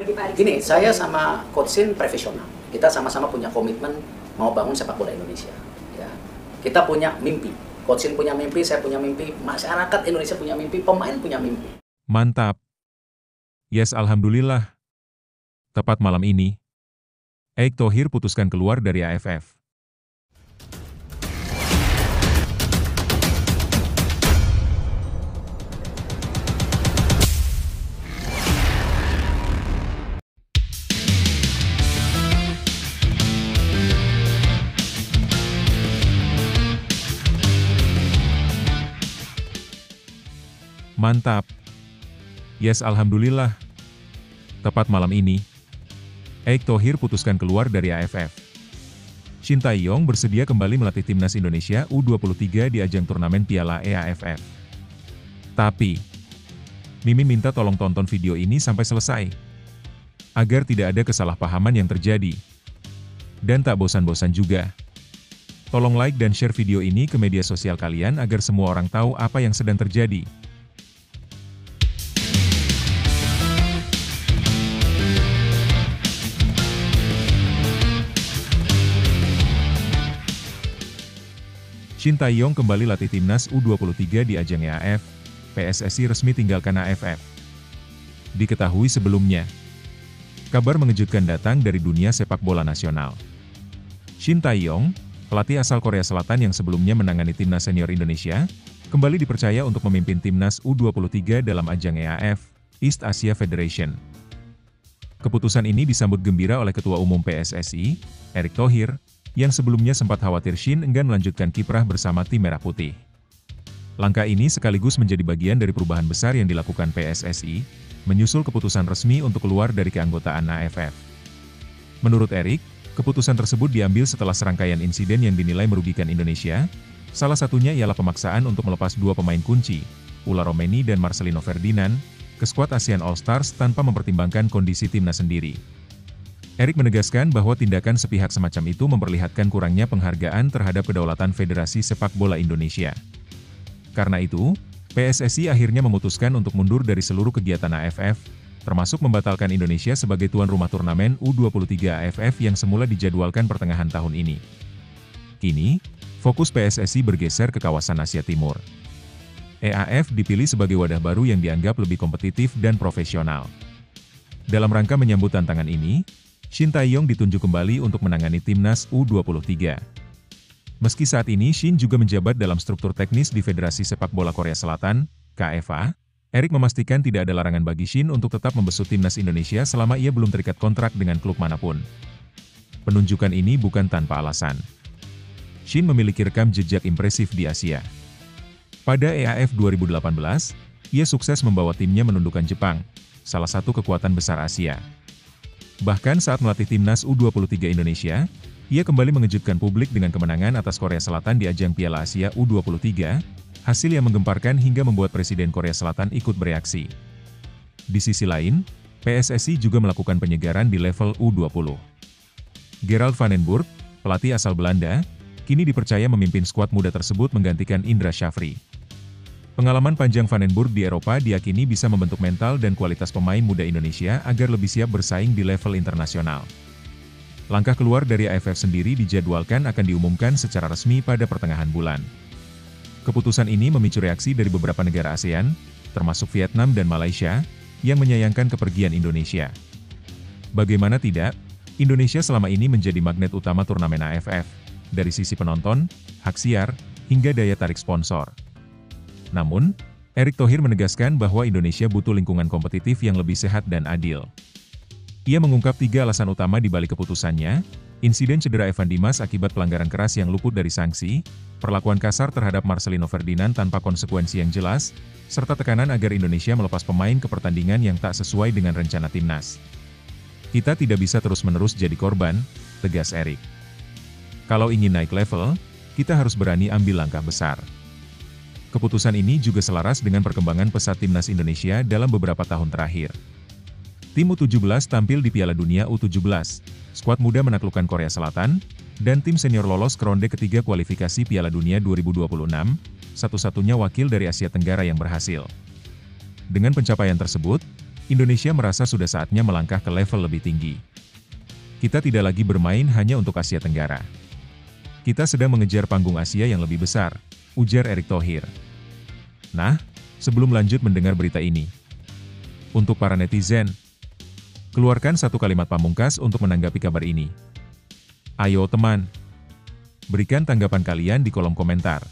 Gini, saya sama Coach Shin profesional. Kita sama-sama punya komitmen mau bangun sepak bola Indonesia. Ya. Kita punya mimpi. Coach Shin punya mimpi, saya punya mimpi, masyarakat Indonesia punya mimpi, pemain punya mimpi. Mantap. Yes, alhamdulillah. Tepat malam ini, Erick Thohir putuskan keluar dari AFF. Mantap. Yes, alhamdulillah. Tepat malam ini, Erick Thohir putuskan keluar dari AFF. Shin Tae-yong bersedia kembali melatih timnas Indonesia U23 di ajang turnamen Piala AFF. Tapi, Mimin minta tolong tonton video ini sampai selesai, agar tidak ada kesalahpahaman yang terjadi. Dan tak bosan-bosan juga, tolong like dan share video ini ke media sosial kalian agar semua orang tahu apa yang sedang terjadi. Shin Tae-yong kembali latih timnas U23 di ajang AFF, PSSI resmi tinggalkan AFF. Diketahui sebelumnya, kabar mengejutkan datang dari dunia sepak bola nasional. Shin Tae-yong, pelatih asal Korea Selatan yang sebelumnya menangani timnas senior Indonesia, kembali dipercaya untuk memimpin timnas U23 dalam ajang AFF, East Asia Federation. Keputusan ini disambut gembira oleh Ketua Umum PSSI, Erick Thohir, yang sebelumnya sempat khawatir Shin enggan melanjutkan kiprah bersama tim Merah Putih. Langkah ini sekaligus menjadi bagian dari perubahan besar yang dilakukan PSSI, menyusul keputusan resmi untuk keluar dari keanggotaan AFF. Menurut Erick, keputusan tersebut diambil setelah serangkaian insiden yang dinilai merugikan Indonesia, salah satunya ialah pemaksaan untuk melepas dua pemain kunci, Ula Romeni dan Marcelino Ferdinand, ke skuad ASEAN All Stars tanpa mempertimbangkan kondisi timnas sendiri. Erick menegaskan bahwa tindakan sepihak semacam itu memperlihatkan kurangnya penghargaan terhadap kedaulatan Federasi Sepak Bola Indonesia. Karena itu, PSSI akhirnya memutuskan untuk mundur dari seluruh kegiatan AFF, termasuk membatalkan Indonesia sebagai tuan rumah turnamen U23 AFF yang semula dijadwalkan pertengahan tahun ini. Kini, fokus PSSI bergeser ke kawasan Asia Timur. EAF dipilih sebagai wadah baru yang dianggap lebih kompetitif dan profesional. Dalam rangka menyambut tantangan ini, Shin Tae-yong ditunjuk kembali untuk menangani timnas U23. Meski saat ini Shin juga menjabat dalam struktur teknis di Federasi Sepak Bola Korea Selatan, KFA, Erick memastikan tidak ada larangan bagi Shin untuk tetap membesut timnas Indonesia selama ia belum terikat kontrak dengan klub manapun. Penunjukan ini bukan tanpa alasan. Shin memiliki rekam jejak impresif di Asia. Pada EAF 2018, ia sukses membawa timnya menundukkan Jepang, salah satu kekuatan besar Asia. Bahkan saat melatih timnas U23 Indonesia, ia kembali mengejutkan publik dengan kemenangan atas Korea Selatan di ajang Piala Asia U23, hasil yang menggemparkan hingga membuat Presiden Korea Selatan ikut bereaksi. Di sisi lain, PSSI juga melakukan penyegaran di level U20. Gerald van den Burg, pelatih asal Belanda, kini dipercaya memimpin skuad muda tersebut menggantikan Indra Shafri. Pengalaman panjang Van den Burg di Eropa diyakini bisa membentuk mental dan kualitas pemain muda Indonesia agar lebih siap bersaing di level internasional. Langkah keluar dari AFF sendiri dijadwalkan akan diumumkan secara resmi pada pertengahan bulan. Keputusan ini memicu reaksi dari beberapa negara ASEAN, termasuk Vietnam dan Malaysia, yang menyayangkan kepergian Indonesia. Bagaimana tidak, Indonesia selama ini menjadi magnet utama turnamen AFF, dari sisi penonton, hak siar, hingga daya tarik sponsor. Namun, Erick Thohir menegaskan bahwa Indonesia butuh lingkungan kompetitif yang lebih sehat dan adil. Ia mengungkap 3 alasan utama di balik keputusannya: insiden cedera Evan Dimas akibat pelanggaran keras yang luput dari sanksi, perlakuan kasar terhadap Marcelino Ferdinand tanpa konsekuensi yang jelas, serta tekanan agar Indonesia melepas pemain ke pertandingan yang tak sesuai dengan rencana timnas. Kita tidak bisa terus-menerus jadi korban, tegas Erick. Kalau ingin naik level, kita harus berani ambil langkah besar. Keputusan ini juga selaras dengan perkembangan pesat timnas Indonesia dalam beberapa tahun terakhir. Tim U17 tampil di Piala Dunia U17, skuad muda menaklukkan Korea Selatan, dan tim senior lolos ke ronde ketiga kualifikasi Piala Dunia 2026, satu-satunya wakil dari Asia Tenggara yang berhasil. Dengan pencapaian tersebut, Indonesia merasa sudah saatnya melangkah ke level lebih tinggi. Kita tidak lagi bermain hanya untuk Asia Tenggara. Kita sedang mengejar panggung Asia yang lebih besar, ujar Erick Thohir. Nah, sebelum lanjut mendengar berita ini, untuk para netizen, keluarkan satu kalimat pamungkas untuk menanggapi kabar ini. Ayo teman, berikan tanggapan kalian di kolom komentar.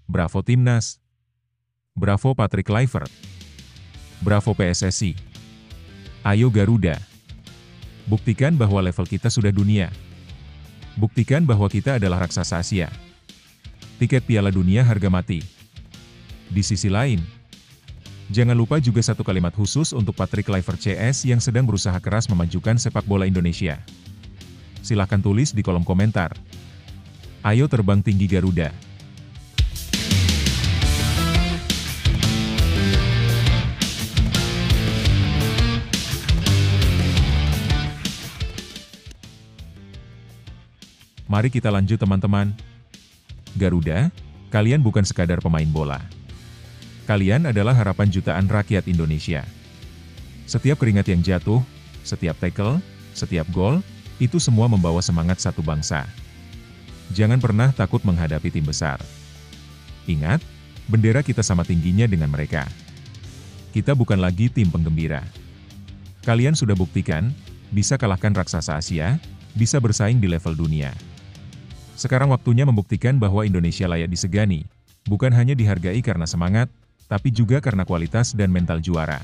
Bravo Timnas. Bravo Patrick Kluivert. Bravo PSSI. Ayo Garuda. Buktikan bahwa level kita sudah dunia. Buktikan bahwa kita adalah raksasa Asia. Tiket Piala Dunia harga mati. Di sisi lain, jangan lupa juga satu kalimat khusus untuk Patrick Kluivert CS yang sedang berusaha keras memajukan sepak bola Indonesia. Silahkan tulis di kolom komentar. Ayo terbang tinggi Garuda. Mari kita lanjut teman-teman. Garuda, kalian bukan sekadar pemain bola. Kalian adalah harapan jutaan rakyat Indonesia. Setiap keringat yang jatuh, setiap tackle, setiap gol, itu semua membawa semangat satu bangsa. Jangan pernah takut menghadapi tim besar. Ingat, bendera kita sama tingginya dengan mereka. Kita bukan lagi tim penggembira. Kalian sudah buktikan, bisa kalahkan raksasa Asia, bisa bersaing di level dunia. Sekarang waktunya membuktikan bahwa Indonesia layak disegani, bukan hanya dihargai karena semangat, tapi juga karena kualitas dan mental juara.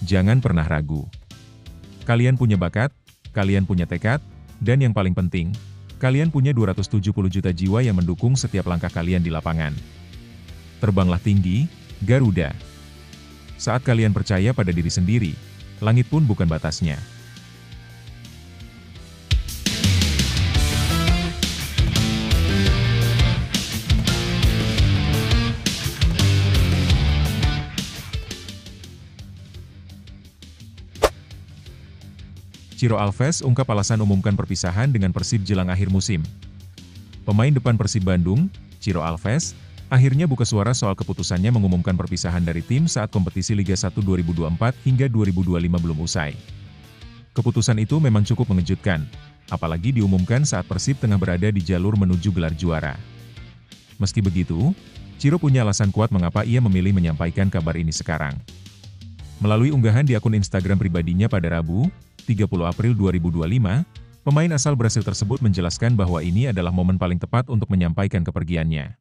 Jangan pernah ragu. Kalian punya bakat, kalian punya tekad, dan yang paling penting, kalian punya 270 juta jiwa yang mendukung setiap langkah kalian di lapangan. Terbanglah tinggi, Garuda. Saat kalian percaya pada diri sendiri, langit pun bukan batasnya. Ciro Alves ungkap alasan umumkan perpisahan dengan Persib jelang akhir musim. Pemain depan Persib Bandung, Ciro Alves, akhirnya buka suara soal keputusannya mengumumkan perpisahan dari tim saat kompetisi Liga 1 2024 hingga 2025 belum usai. Keputusan itu memang cukup mengejutkan, apalagi diumumkan saat Persib tengah berada di jalur menuju gelar juara. Meski begitu, Ciro punya alasan kuat mengapa ia memilih menyampaikan kabar ini sekarang. Melalui unggahan di akun Instagram pribadinya pada Rabu, 30 April 2025, pemain asal Brasil tersebut menjelaskan bahwa ini adalah momen paling tepat untuk menyampaikan kepergiannya.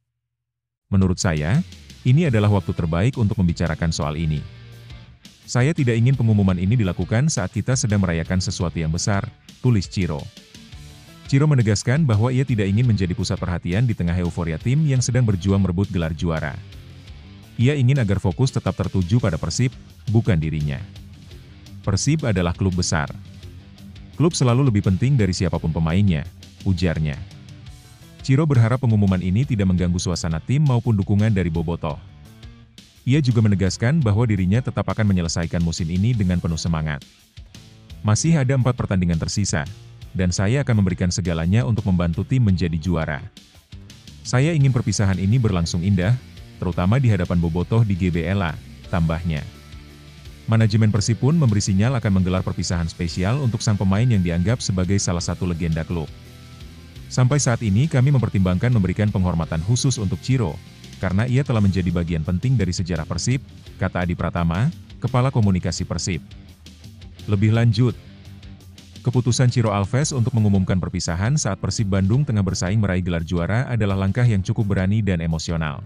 Menurut saya, ini adalah waktu terbaik untuk membicarakan soal ini. Saya tidak ingin pengumuman ini dilakukan saat kita sedang merayakan sesuatu yang besar, tulis Ciro. Ciro menegaskan bahwa ia tidak ingin menjadi pusat perhatian di tengah euforia tim yang sedang berjuang merebut gelar juara. Ia ingin agar fokus tetap tertuju pada Persib, bukan dirinya. Persib adalah klub besar. Klub selalu lebih penting dari siapapun pemainnya, ujarnya. Ciro berharap pengumuman ini tidak mengganggu suasana tim maupun dukungan dari Bobotoh. Ia juga menegaskan bahwa dirinya tetap akan menyelesaikan musim ini dengan penuh semangat. Masih ada 4 pertandingan tersisa, dan saya akan memberikan segalanya untuk membantu tim menjadi juara. Saya ingin perpisahan ini berlangsung indah, terutama di hadapan Bobotoh di GBLA, tambahnya. Manajemen Persib pun memberi sinyal akan menggelar perpisahan spesial untuk sang pemain yang dianggap sebagai salah satu legenda klub. Sampai saat ini kami mempertimbangkan memberikan penghormatan khusus untuk Ciro, karena ia telah menjadi bagian penting dari sejarah Persib, kata Adi Pratama, Kepala Komunikasi Persib. Lebih lanjut, keputusan Ciro Alves untuk mengumumkan perpisahan saat Persib Bandung tengah bersaing meraih gelar juara adalah langkah yang cukup berani dan emosional.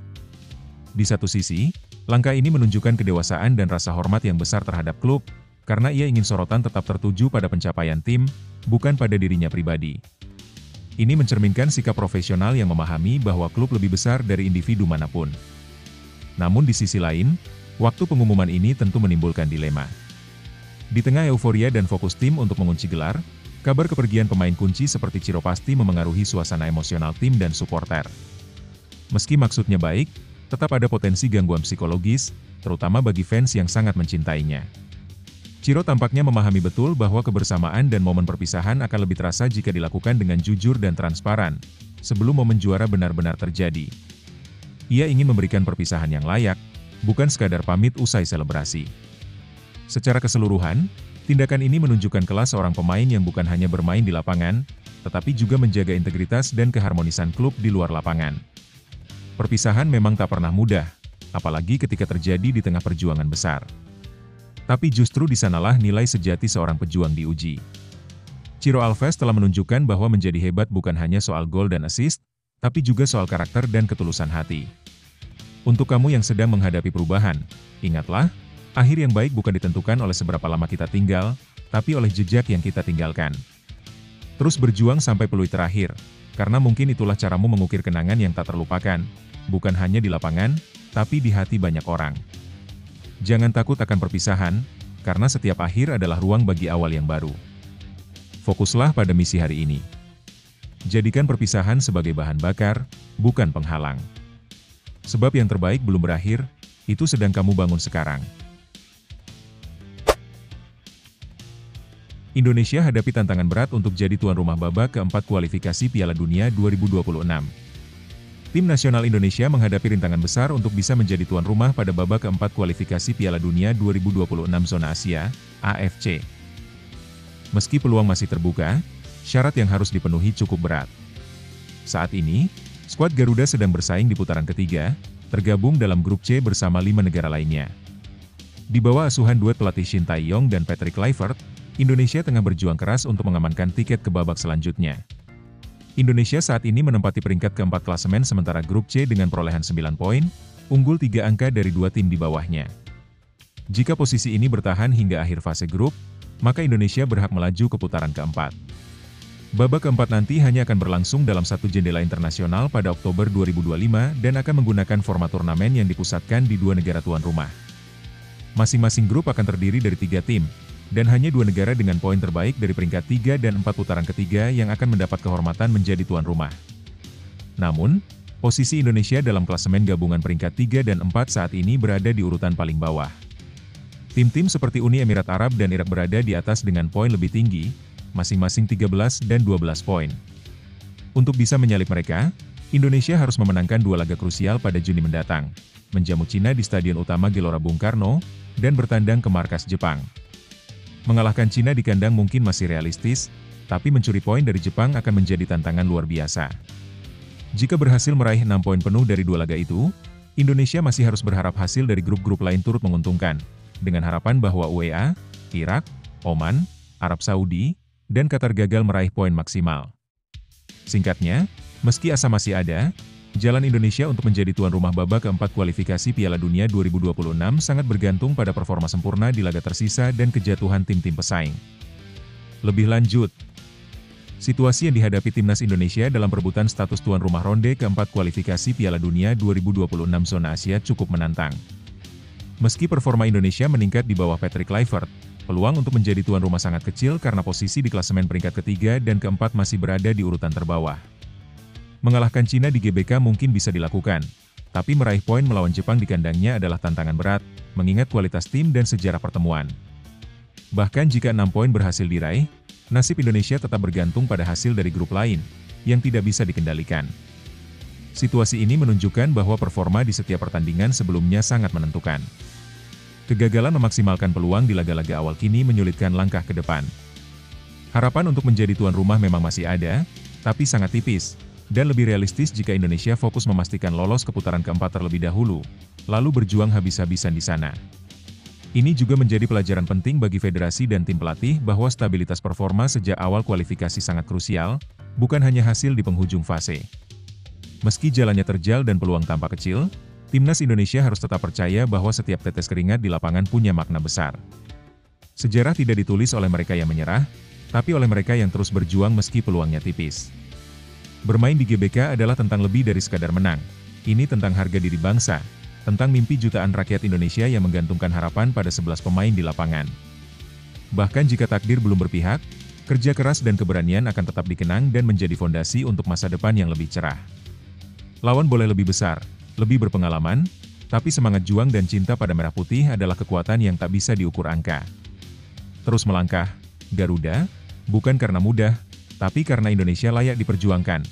Di satu sisi, langkah ini menunjukkan kedewasaan dan rasa hormat yang besar terhadap klub, karena ia ingin sorotan tetap tertuju pada pencapaian tim, bukan pada dirinya pribadi. Ini mencerminkan sikap profesional yang memahami bahwa klub lebih besar dari individu manapun. Namun di sisi lain, waktu pengumuman ini tentu menimbulkan dilema. Di tengah euforia dan fokus tim untuk mengunci gelar, kabar kepergian pemain kunci seperti Ciro pasti memengaruhi suasana emosional tim dan supporter. Meski maksudnya baik, tetap ada potensi gangguan psikologis, terutama bagi fans yang sangat mencintainya. Ciro tampaknya memahami betul bahwa kebersamaan dan momen perpisahan akan lebih terasa jika dilakukan dengan jujur dan transparan, sebelum momen juara benar-benar terjadi. Ia ingin memberikan perpisahan yang layak, bukan sekadar pamit usai selebrasi. Secara keseluruhan, tindakan ini menunjukkan kelas seorang pemain yang bukan hanya bermain di lapangan, tetapi juga menjaga integritas dan keharmonisan klub di luar lapangan. Perpisahan memang tak pernah mudah, apalagi ketika terjadi di tengah perjuangan besar. Tapi justru di sanalah nilai sejati seorang pejuang diuji. Ciro Alves telah menunjukkan bahwa menjadi hebat bukan hanya soal gol dan assist, tapi juga soal karakter dan ketulusan hati. Untuk kamu yang sedang menghadapi perubahan, ingatlah, akhir yang baik bukan ditentukan oleh seberapa lama kita tinggal, tapi oleh jejak yang kita tinggalkan. Terus berjuang sampai peluit terakhir, karena mungkin itulah caramu mengukir kenangan yang tak terlupakan, bukan hanya di lapangan, tapi di hati banyak orang. Jangan takut akan perpisahan, karena setiap akhir adalah ruang bagi awal yang baru. Fokuslah pada misi hari ini. Jadikan perpisahan sebagai bahan bakar, bukan penghalang. Sebab yang terbaik belum berakhir, itu sedang kamu bangun sekarang. Indonesia hadapi tantangan berat untuk jadi tuan rumah babak keempat kualifikasi Piala Dunia 2026. Tim nasional Indonesia menghadapi rintangan besar untuk bisa menjadi tuan rumah pada babak keempat kualifikasi Piala Dunia 2026 Zona Asia, AFC. Meski peluang masih terbuka, syarat yang harus dipenuhi cukup berat. Saat ini, skuad Garuda sedang bersaing di putaran ketiga, tergabung dalam grup C bersama 5 negara lainnya. Di bawah asuhan duet pelatih Shin Tae-yong dan Patrick Kluivert, Indonesia tengah berjuang keras untuk mengamankan tiket ke babak selanjutnya. Indonesia saat ini menempati peringkat keempat klasemen sementara grup C dengan perolehan 9 poin, unggul 3 angka dari 2 tim di bawahnya. Jika posisi ini bertahan hingga akhir fase grup, maka Indonesia berhak melaju ke putaran keempat. Babak keempat nanti hanya akan berlangsung dalam satu jendela internasional pada Oktober 2025 dan akan menggunakan format turnamen yang dipusatkan di 2 negara tuan rumah. Masing-masing grup akan terdiri dari 3 tim, dan hanya 2 negara dengan poin terbaik dari peringkat 3 dan 4 putaran ketiga yang akan mendapat kehormatan menjadi tuan rumah. Namun, posisi Indonesia dalam klasemen gabungan peringkat 3 dan 4 saat ini berada di urutan paling bawah. Tim-tim seperti Uni Emirat Arab dan Irak berada di atas dengan poin lebih tinggi, masing-masing 13 dan 12 poin. Untuk bisa menyalip mereka, Indonesia harus memenangkan 2 laga krusial pada Juni mendatang, menjamu Cina di Stadion Utama Gelora Bung Karno, dan bertandang ke markas Jepang. Mengalahkan Cina di kandang mungkin masih realistis, tapi mencuri poin dari Jepang akan menjadi tantangan luar biasa. Jika berhasil meraih 6 poin penuh dari 2 laga itu, Indonesia masih harus berharap hasil dari grup-grup lain turut menguntungkan, dengan harapan bahwa UEA, Irak, Oman, Arab Saudi, dan Qatar gagal meraih poin maksimal. Singkatnya, meski asa masih ada, jalan Indonesia untuk menjadi tuan rumah babak keempat kualifikasi Piala Dunia 2026 sangat bergantung pada performa sempurna di laga tersisa dan kejatuhan tim-tim pesaing. Lebih lanjut, situasi yang dihadapi timnas Indonesia dalam perebutan status tuan rumah ronde keempat kualifikasi Piala Dunia 2026 Zona Asia cukup menantang. Meski performa Indonesia meningkat di bawah Patrick Kluivert, peluang untuk menjadi tuan rumah sangat kecil karena posisi di klasemen peringkat ketiga dan keempat masih berada di urutan terbawah. Mengalahkan Cina di GBK mungkin bisa dilakukan, tapi meraih poin melawan Jepang di kandangnya adalah tantangan berat, mengingat kualitas tim dan sejarah pertemuan. Bahkan jika 6 poin berhasil diraih, nasib Indonesia tetap bergantung pada hasil dari grup lain, yang tidak bisa dikendalikan. Situasi ini menunjukkan bahwa performa di setiap pertandingan sebelumnya sangat menentukan. Kegagalan memaksimalkan peluang di laga-laga awal kini menyulitkan langkah ke depan. Harapan untuk menjadi tuan rumah memang masih ada, tapi sangat tipis, dan lebih realistis jika Indonesia fokus memastikan lolos ke putaran keempat terlebih dahulu, lalu berjuang habis-habisan di sana. Ini juga menjadi pelajaran penting bagi federasi dan tim pelatih bahwa stabilitas performa sejak awal kualifikasi sangat krusial, bukan hanya hasil di penghujung fase. Meski jalannya terjal dan peluang tampak kecil, timnas Indonesia harus tetap percaya bahwa setiap tetes keringat di lapangan punya makna besar. Sejarah tidak ditulis oleh mereka yang menyerah, tapi oleh mereka yang terus berjuang meski peluangnya tipis. Bermain di GBK adalah tentang lebih dari sekadar menang. Ini tentang harga diri bangsa, tentang mimpi jutaan rakyat Indonesia yang menggantungkan harapan pada 11 pemain di lapangan. Bahkan jika takdir belum berpihak, kerja keras dan keberanian akan tetap dikenang dan menjadi fondasi untuk masa depan yang lebih cerah. Lawan boleh lebih besar, lebih berpengalaman, tapi semangat juang dan cinta pada merah putih adalah kekuatan yang tak bisa diukur angka. Terus melangkah, Garuda, bukan karena mudah, tapi karena Indonesia layak diperjuangkan.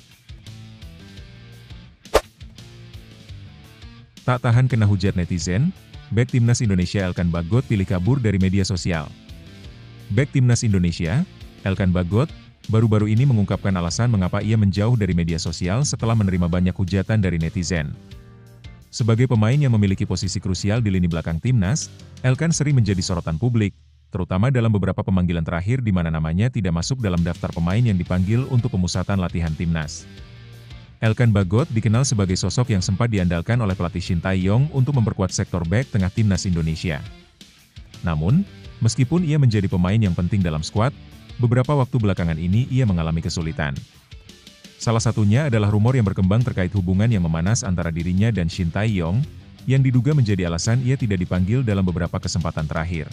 Tak tahan kena hujat netizen, Bek Timnas Indonesia Elkan Bagot pilih kabur dari media sosial. Bek Timnas Indonesia, Elkan Bagot, baru-baru ini mengungkapkan alasan mengapa ia menjauh dari media sosial setelah menerima banyak hujatan dari netizen. Sebagai pemain yang memiliki posisi krusial di lini belakang timnas, Elkan sering menjadi sorotan publik, terutama dalam beberapa pemanggilan terakhir di mana namanya tidak masuk dalam daftar pemain yang dipanggil untuk pemusatan latihan timnas. Elkan Bagot dikenal sebagai sosok yang sempat diandalkan oleh pelatih Shin Tae-yong untuk memperkuat sektor bek tengah timnas Indonesia. Namun, meskipun ia menjadi pemain yang penting dalam skuad, beberapa waktu belakangan ini ia mengalami kesulitan. Salah satunya adalah rumor yang berkembang terkait hubungan yang memanas antara dirinya dan Shin Tae-yong, yang diduga menjadi alasan ia tidak dipanggil dalam beberapa kesempatan terakhir.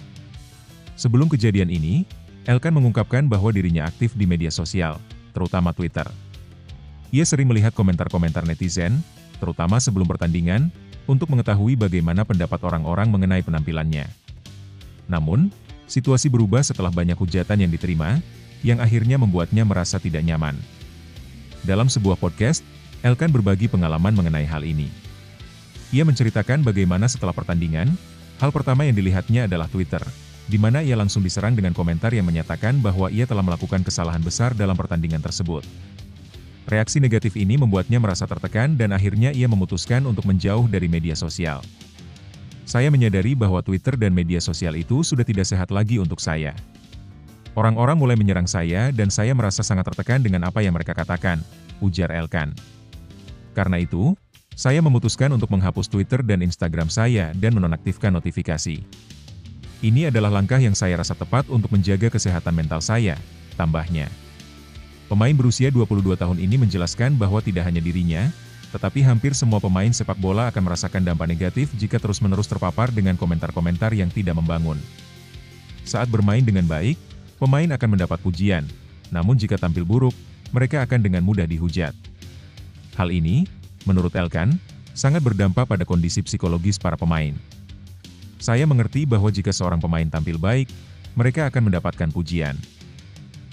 Sebelum kejadian ini, Elkan mengungkapkan bahwa dirinya aktif di media sosial, terutama Twitter. Ia sering melihat komentar-komentar netizen, terutama sebelum pertandingan, untuk mengetahui bagaimana pendapat orang-orang mengenai penampilannya. Namun, situasi berubah setelah banyak hujatan yang diterima, yang akhirnya membuatnya merasa tidak nyaman. Dalam sebuah podcast, Elkan berbagi pengalaman mengenai hal ini. Ia menceritakan bagaimana setelah pertandingan, hal pertama yang dilihatnya adalah Twitter, di mana ia langsung diserang dengan komentar yang menyatakan bahwa ia telah melakukan kesalahan besar dalam pertandingan tersebut. Reaksi negatif ini membuatnya merasa tertekan dan akhirnya ia memutuskan untuk menjauh dari media sosial. Saya menyadari bahwa Twitter dan media sosial itu sudah tidak sehat lagi untuk saya. Orang-orang mulai menyerang saya dan saya merasa sangat tertekan dengan apa yang mereka katakan, ujar Elkan. Karena itu, saya memutuskan untuk menghapus Twitter dan Instagram saya dan menonaktifkan notifikasi. Ini adalah langkah yang saya rasa tepat untuk menjaga kesehatan mental saya, tambahnya. Pemain berusia 22 tahun ini menjelaskan bahwa tidak hanya dirinya, tetapi hampir semua pemain sepak bola akan merasakan dampak negatif jika terus-menerus terpapar dengan komentar-komentar yang tidak membangun. Saat bermain dengan baik, pemain akan mendapat pujian, namun jika tampil buruk, mereka akan dengan mudah dihujat. Hal ini, menurut Elkan, sangat berdampak pada kondisi psikologis para pemain. Saya mengerti bahwa jika seorang pemain tampil baik, mereka akan mendapatkan pujian.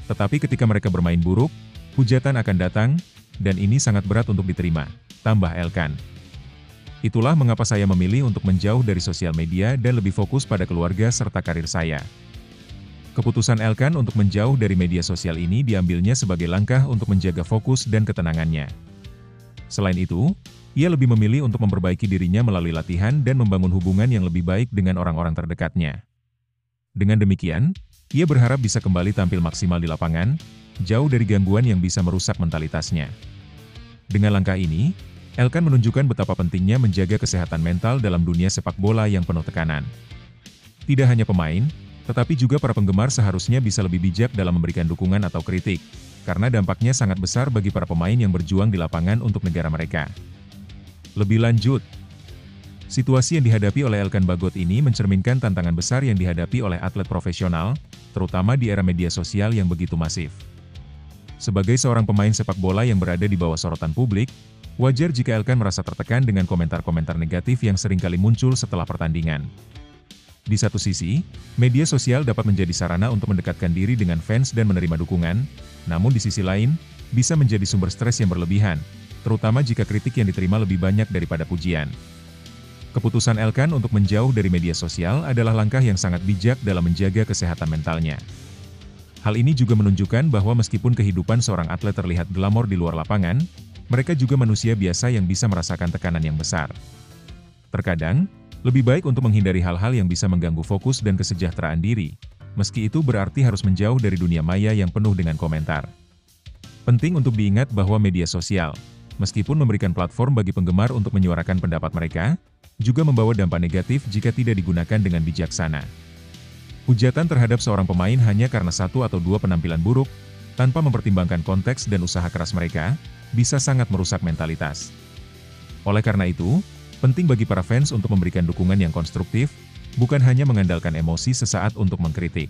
Tetapi ketika mereka bermain buruk, hujatan akan datang, dan ini sangat berat untuk diterima, tambah Elkan. Itulah mengapa saya memilih untuk menjauh dari sosial media dan lebih fokus pada keluarga serta karir saya. Keputusan Elkan untuk menjauh dari media sosial ini diambilnya sebagai langkah untuk menjaga fokus dan ketenangannya. Selain itu, ia lebih memilih untuk memperbaiki dirinya melalui latihan dan membangun hubungan yang lebih baik dengan orang-orang terdekatnya. Dengan demikian, ia berharap bisa kembali tampil maksimal di lapangan, jauh dari gangguan yang bisa merusak mentalitasnya. Dengan langkah ini, Elkan menunjukkan betapa pentingnya menjaga kesehatan mental dalam dunia sepak bola yang penuh tekanan. Tidak hanya pemain, tetapi juga para penggemar seharusnya bisa lebih bijak dalam memberikan dukungan atau kritik, karena dampaknya sangat besar bagi para pemain yang berjuang di lapangan untuk negara mereka. Lebih lanjut, situasi yang dihadapi oleh Elkan Bagot ini mencerminkan tantangan besar yang dihadapi oleh atlet profesional, terutama di era media sosial yang begitu masif. Sebagai seorang pemain sepak bola yang berada di bawah sorotan publik, wajar jika Elkan merasa tertekan dengan komentar-komentar negatif yang seringkali muncul setelah pertandingan. Di satu sisi, media sosial dapat menjadi sarana untuk mendekatkan diri dengan fans dan menerima dukungan, namun di sisi lain, bisa menjadi sumber stres yang berlebihan, terutama jika kritik yang diterima lebih banyak daripada pujian. Keputusan Elkan untuk menjauh dari media sosial adalah langkah yang sangat bijak dalam menjaga kesehatan mentalnya. Hal ini juga menunjukkan bahwa meskipun kehidupan seorang atlet terlihat glamor di luar lapangan, mereka juga manusia biasa yang bisa merasakan tekanan yang besar. Terkadang, lebih baik untuk menghindari hal-hal yang bisa mengganggu fokus dan kesejahteraan diri, meski itu berarti harus menjauh dari dunia maya yang penuh dengan komentar. Penting untuk diingat bahwa media sosial, meskipun memberikan platform bagi penggemar untuk menyuarakan pendapat mereka, juga membawa dampak negatif jika tidak digunakan dengan bijaksana. Hujatan terhadap seorang pemain hanya karena satu atau dua penampilan buruk, tanpa mempertimbangkan konteks dan usaha keras mereka, bisa sangat merusak mentalitas. Oleh karena itu, penting bagi para fans untuk memberikan dukungan yang konstruktif, bukan hanya mengandalkan emosi sesaat untuk mengkritik.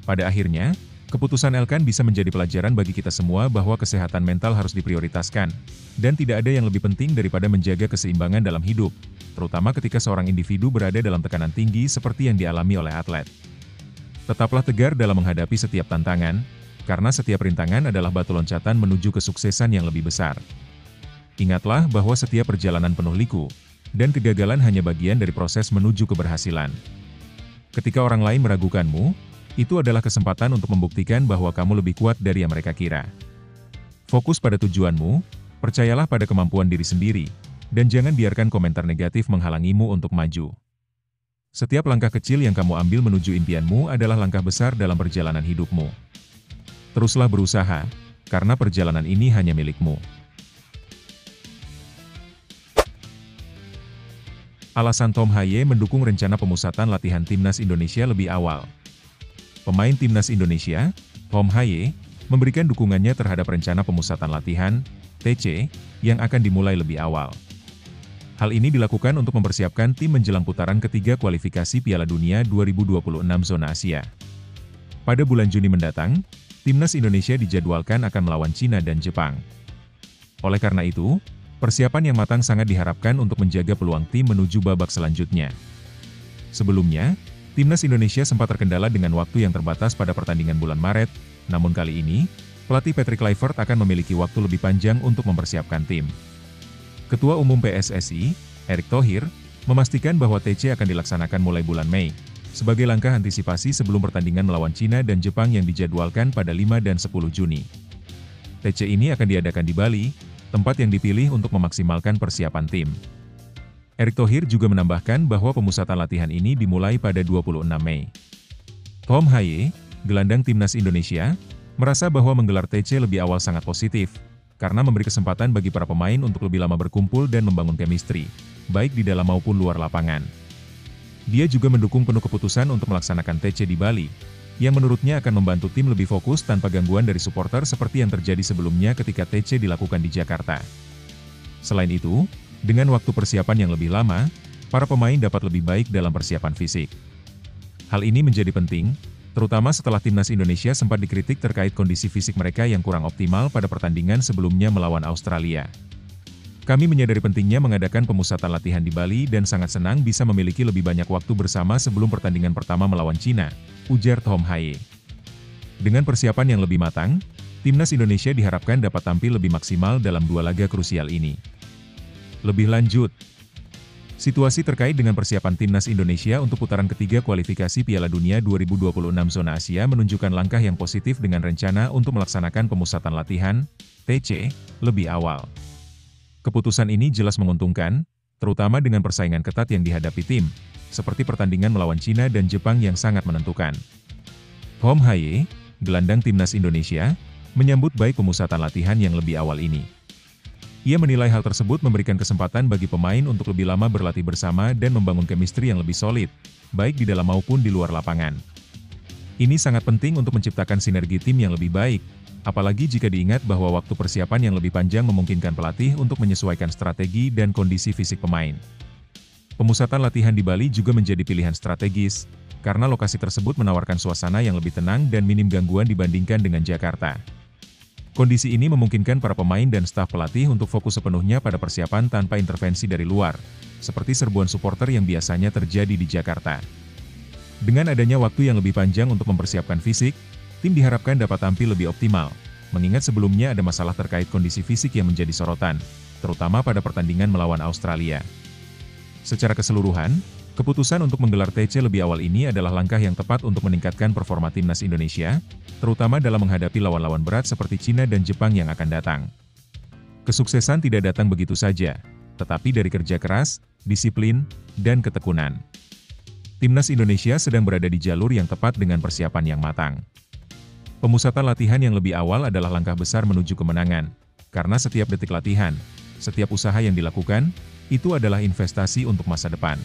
Pada akhirnya, keputusan Elkan bisa menjadi pelajaran bagi kita semua bahwa kesehatan mental harus diprioritaskan, dan tidak ada yang lebih penting daripada menjaga keseimbangan dalam hidup, terutama ketika seorang individu berada dalam tekanan tinggi seperti yang dialami oleh atlet. Tetaplah tegar dalam menghadapi setiap tantangan, karena setiap rintangan adalah batu loncatan menuju kesuksesan yang lebih besar. Ingatlah bahwa setiap perjalanan penuh liku, dan kegagalan hanya bagian dari proses menuju keberhasilan. Ketika orang lain meragukanmu, itu adalah kesempatan untuk membuktikan bahwa kamu lebih kuat dari yang mereka kira. Fokus pada tujuanmu, percayalah pada kemampuan diri sendiri, dan jangan biarkan komentar negatif menghalangimu untuk maju. Setiap langkah kecil yang kamu ambil menuju impianmu adalah langkah besar dalam perjalanan hidupmu. Teruslah berusaha, karena perjalanan ini hanya milikmu. Alasan Tom Haye mendukung rencana pemusatan latihan Timnas Indonesia lebih awal. Pemain Timnas Indonesia, Tom Haye, memberikan dukungannya terhadap rencana pemusatan latihan, TC, yang akan dimulai lebih awal. Hal ini dilakukan untuk mempersiapkan tim menjelang putaran ketiga kualifikasi Piala Dunia 2026 zona Asia. Pada bulan Juni mendatang, Timnas Indonesia dijadwalkan akan melawan Cina dan Jepang. Oleh karena itu, persiapan yang matang sangat diharapkan untuk menjaga peluang tim menuju babak selanjutnya. Sebelumnya, Timnas Indonesia sempat terkendala dengan waktu yang terbatas pada pertandingan bulan Maret, namun kali ini, pelatih Patrick Kluivert akan memiliki waktu lebih panjang untuk mempersiapkan tim. Ketua Umum PSSI, Erick Thohir, memastikan bahwa TC akan dilaksanakan mulai bulan Mei, sebagai langkah antisipasi sebelum pertandingan melawan Cina dan Jepang yang dijadwalkan pada 5 dan 10 Juni. TC ini akan diadakan di Bali, tempat yang dipilih untuk memaksimalkan persiapan tim. Erick Thohir juga menambahkan bahwa pemusatan latihan ini dimulai pada 26 Mei. Tom Haye, gelandang Timnas Indonesia, merasa bahwa menggelar TC lebih awal sangat positif, karena memberi kesempatan bagi para pemain untuk lebih lama berkumpul dan membangun chemistry, baik di dalam maupun luar lapangan. Dia juga mendukung penuh keputusan untuk melaksanakan TC di Bali, yang menurutnya akan membantu tim lebih fokus tanpa gangguan dari supporter seperti yang terjadi sebelumnya ketika TC dilakukan di Jakarta. Selain itu, dengan waktu persiapan yang lebih lama, para pemain dapat lebih baik dalam persiapan fisik. Hal ini menjadi penting, terutama setelah Timnas Indonesia sempat dikritik terkait kondisi fisik mereka yang kurang optimal pada pertandingan sebelumnya melawan Australia. Kami menyadari pentingnya mengadakan pemusatan latihan di Bali dan sangat senang bisa memiliki lebih banyak waktu bersama sebelum pertandingan pertama melawan Cina, ujar Tom Haye. Dengan persiapan yang lebih matang, Timnas Indonesia diharapkan dapat tampil lebih maksimal dalam dua laga krusial ini. Lebih lanjut, situasi terkait dengan persiapan Timnas Indonesia untuk putaran ketiga kualifikasi Piala Dunia 2026 zona Asia menunjukkan langkah yang positif dengan rencana untuk melaksanakan pemusatan latihan, TC, lebih awal. Keputusan ini jelas menguntungkan, terutama dengan persaingan ketat yang dihadapi tim, seperti pertandingan melawan Cina dan Jepang yang sangat menentukan. Tom Haye, gelandang Timnas Indonesia, menyambut baik pemusatan latihan yang lebih awal ini. Ia menilai hal tersebut memberikan kesempatan bagi pemain untuk lebih lama berlatih bersama dan membangun chemistry yang lebih solid, baik di dalam maupun di luar lapangan. Ini sangat penting untuk menciptakan sinergi tim yang lebih baik, apalagi jika diingat bahwa waktu persiapan yang lebih panjang memungkinkan pelatih untuk menyesuaikan strategi dan kondisi fisik pemain. Pemusatan latihan di Bali juga menjadi pilihan strategis, karena lokasi tersebut menawarkan suasana yang lebih tenang dan minim gangguan dibandingkan dengan Jakarta. Kondisi ini memungkinkan para pemain dan staf pelatih untuk fokus sepenuhnya pada persiapan tanpa intervensi dari luar, seperti serbuan supporter yang biasanya terjadi di Jakarta. Dengan adanya waktu yang lebih panjang untuk mempersiapkan fisik, tim diharapkan dapat tampil lebih optimal, mengingat sebelumnya ada masalah terkait kondisi fisik yang menjadi sorotan, terutama pada pertandingan melawan Australia. Secara keseluruhan, keputusan untuk menggelar TC lebih awal ini adalah langkah yang tepat untuk meningkatkan performa Timnas Indonesia, terutama dalam menghadapi lawan-lawan berat seperti Cina dan Jepang yang akan datang. Kesuksesan tidak datang begitu saja, tetapi dari kerja keras, disiplin, dan ketekunan. Timnas Indonesia sedang berada di jalur yang tepat dengan persiapan yang matang. Pemusatan latihan yang lebih awal adalah langkah besar menuju kemenangan, karena setiap detik latihan, setiap usaha yang dilakukan, itu adalah investasi untuk masa depan.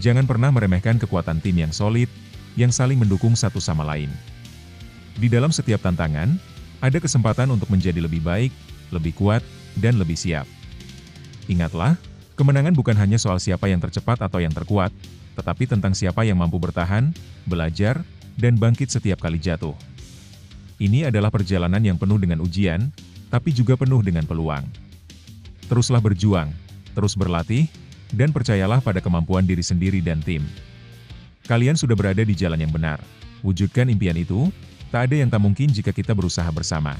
Jangan pernah meremehkan kekuatan tim yang solid, yang saling mendukung satu sama lain. Di dalam setiap tantangan, ada kesempatan untuk menjadi lebih baik, lebih kuat, dan lebih siap. Ingatlah, kemenangan bukan hanya soal siapa yang tercepat atau yang terkuat, tetapi tentang siapa yang mampu bertahan, belajar, dan bangkit setiap kali jatuh. Ini adalah perjalanan yang penuh dengan ujian, tapi juga penuh dengan peluang. Teruslah berjuang, terus berlatih, dan percayalah pada kemampuan diri sendiri dan tim. Kalian sudah berada di jalan yang benar. Wujudkan impian itu, tak ada yang tak mungkin jika kita berusaha bersama.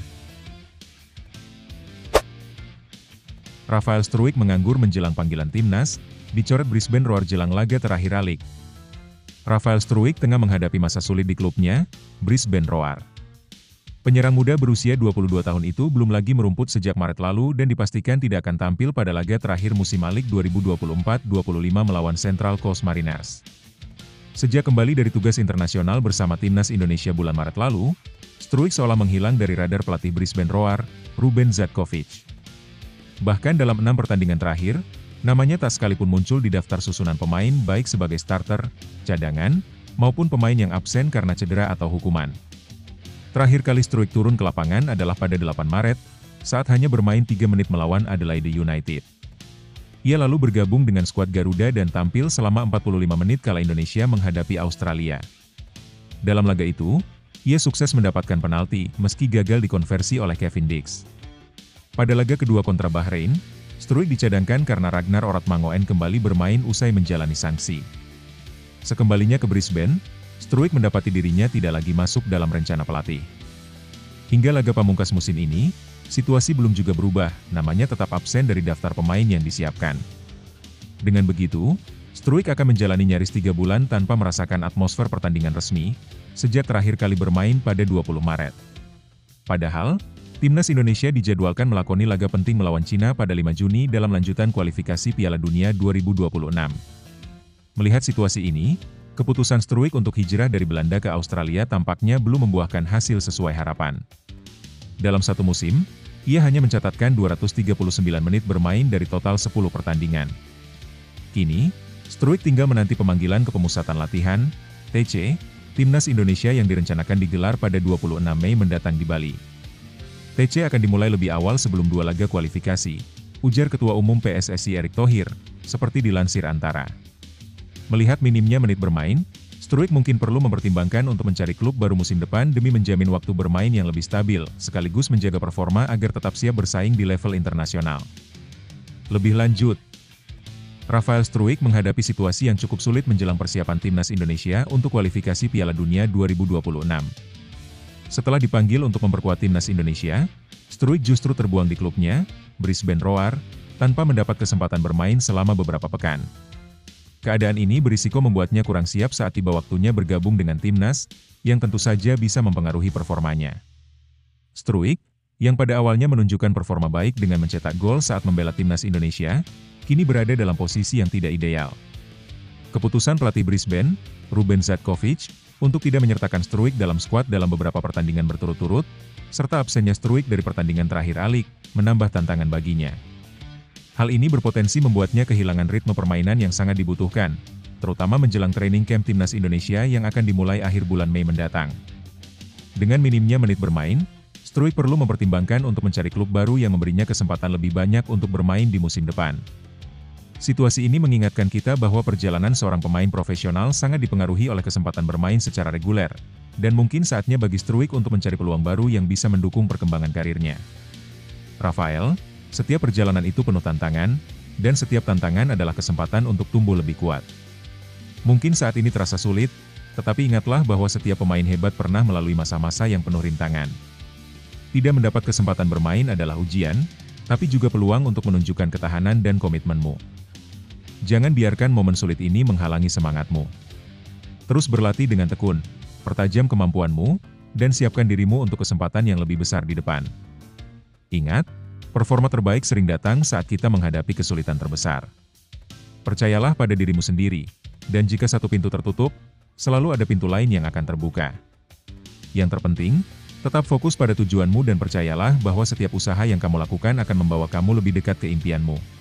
Rafael Struijk menganggur menjelang panggilan timnas, dicoret Brisbane Roar jelang laga terakhir A-League. Rafael Struijk tengah menghadapi masa sulit di klubnya, Brisbane Roar. Penyerang muda berusia 22 tahun itu belum lagi merumput sejak Maret lalu dan dipastikan tidak akan tampil pada laga terakhir musim A-League 2024-25 melawan Central Coast Mariners. Sejak kembali dari tugas internasional bersama timnas Indonesia bulan Maret lalu, Struijk seolah menghilang dari radar pelatih Brisbane Roar, Ruben Zatkovic. Bahkan dalam 6 pertandingan terakhir, namanya tak sekalipun muncul di daftar susunan pemain baik sebagai starter, cadangan, maupun pemain yang absen karena cedera atau hukuman. Terakhir kali Struijk turun ke lapangan adalah pada 8 Maret, saat hanya bermain 3 menit melawan Adelaide United. Ia lalu bergabung dengan skuad Garuda dan tampil selama 45 menit kala Indonesia menghadapi Australia. Dalam laga itu, ia sukses mendapatkan penalti, meski gagal dikonversi oleh Kevin Dix. Pada laga kedua kontra Bahrain, Struijk dicadangkan karena Ragnar Oratmangoen kembali bermain usai menjalani sanksi. Sekembalinya ke Brisbane, Struijk mendapati dirinya tidak lagi masuk dalam rencana pelatih. Hingga laga pamungkas musim ini, situasi belum juga berubah, namanya tetap absen dari daftar pemain yang disiapkan. Dengan begitu, Struijk akan menjalani nyaris 3 bulan tanpa merasakan atmosfer pertandingan resmi, sejak terakhir kali bermain pada 20 Maret. Padahal, timnas Indonesia dijadwalkan melakoni laga penting melawan Cina pada 5 Juni dalam lanjutan kualifikasi Piala Dunia 2026. Melihat situasi ini, keputusan Struijk untuk hijrah dari Belanda ke Australia tampaknya belum membuahkan hasil sesuai harapan. Dalam satu musim, ia hanya mencatatkan 239 menit bermain dari total 10 pertandingan. Kini, Struijk tinggal menanti pemanggilan ke pemusatan latihan, TC, timnas Indonesia yang direncanakan digelar pada 26 Mei mendatang di Bali. TC akan dimulai lebih awal sebelum 2 laga kualifikasi, ujar Ketua Umum PSSI Erick Thohir, seperti dilansir Antara. Melihat minimnya menit bermain, Struijk mungkin perlu mempertimbangkan untuk mencari klub baru musim depan demi menjamin waktu bermain yang lebih stabil, sekaligus menjaga performa agar tetap siap bersaing di level internasional. Lebih lanjut, Rafael Struijk menghadapi situasi yang cukup sulit menjelang persiapan timnas Indonesia untuk kualifikasi Piala Dunia 2026. Setelah dipanggil untuk memperkuat timnas Indonesia, Struijk justru terbuang di klubnya, Brisbane Roar, tanpa mendapat kesempatan bermain selama beberapa pekan. Keadaan ini berisiko membuatnya kurang siap saat tiba waktunya bergabung dengan timnas, yang tentu saja bisa mempengaruhi performanya. Struijk, yang pada awalnya menunjukkan performa baik dengan mencetak gol saat membela timnas Indonesia, kini berada dalam posisi yang tidak ideal. Keputusan pelatih Brisbane, Ruben Zatkovic, untuk tidak menyertakan Struijk dalam skuad dalam beberapa pertandingan berturut-turut, serta absennya Struijk dari pertandingan terakhir A-League, menambah tantangan baginya. Hal ini berpotensi membuatnya kehilangan ritme permainan yang sangat dibutuhkan, terutama menjelang training camp timnas Indonesia yang akan dimulai akhir bulan Mei mendatang. Dengan minimnya menit bermain, Struijk perlu mempertimbangkan untuk mencari klub baru yang memberinya kesempatan lebih banyak untuk bermain di musim depan. Situasi ini mengingatkan kita bahwa perjalanan seorang pemain profesional sangat dipengaruhi oleh kesempatan bermain secara reguler, dan mungkin saatnya bagi Struijk untuk mencari peluang baru yang bisa mendukung perkembangan karirnya. Rafael, setiap perjalanan itu penuh tantangan, dan setiap tantangan adalah kesempatan untuk tumbuh lebih kuat. Mungkin saat ini terasa sulit, tetapi ingatlah bahwa setiap pemain hebat pernah melalui masa-masa yang penuh rintangan. Tidak mendapat kesempatan bermain adalah ujian, tapi juga peluang untuk menunjukkan ketahanan dan komitmenmu. Jangan biarkan momen sulit ini menghalangi semangatmu. Terus berlatih dengan tekun, pertajam kemampuanmu, dan siapkan dirimu untuk kesempatan yang lebih besar di depan. Ingat, performa terbaik sering datang saat kita menghadapi kesulitan terbesar. Percayalah pada dirimu sendiri, dan jika satu pintu tertutup, selalu ada pintu lain yang akan terbuka. Yang terpenting, tetap fokus pada tujuanmu dan percayalah bahwa setiap usaha yang kamu lakukan akan membawa kamu lebih dekat ke impianmu.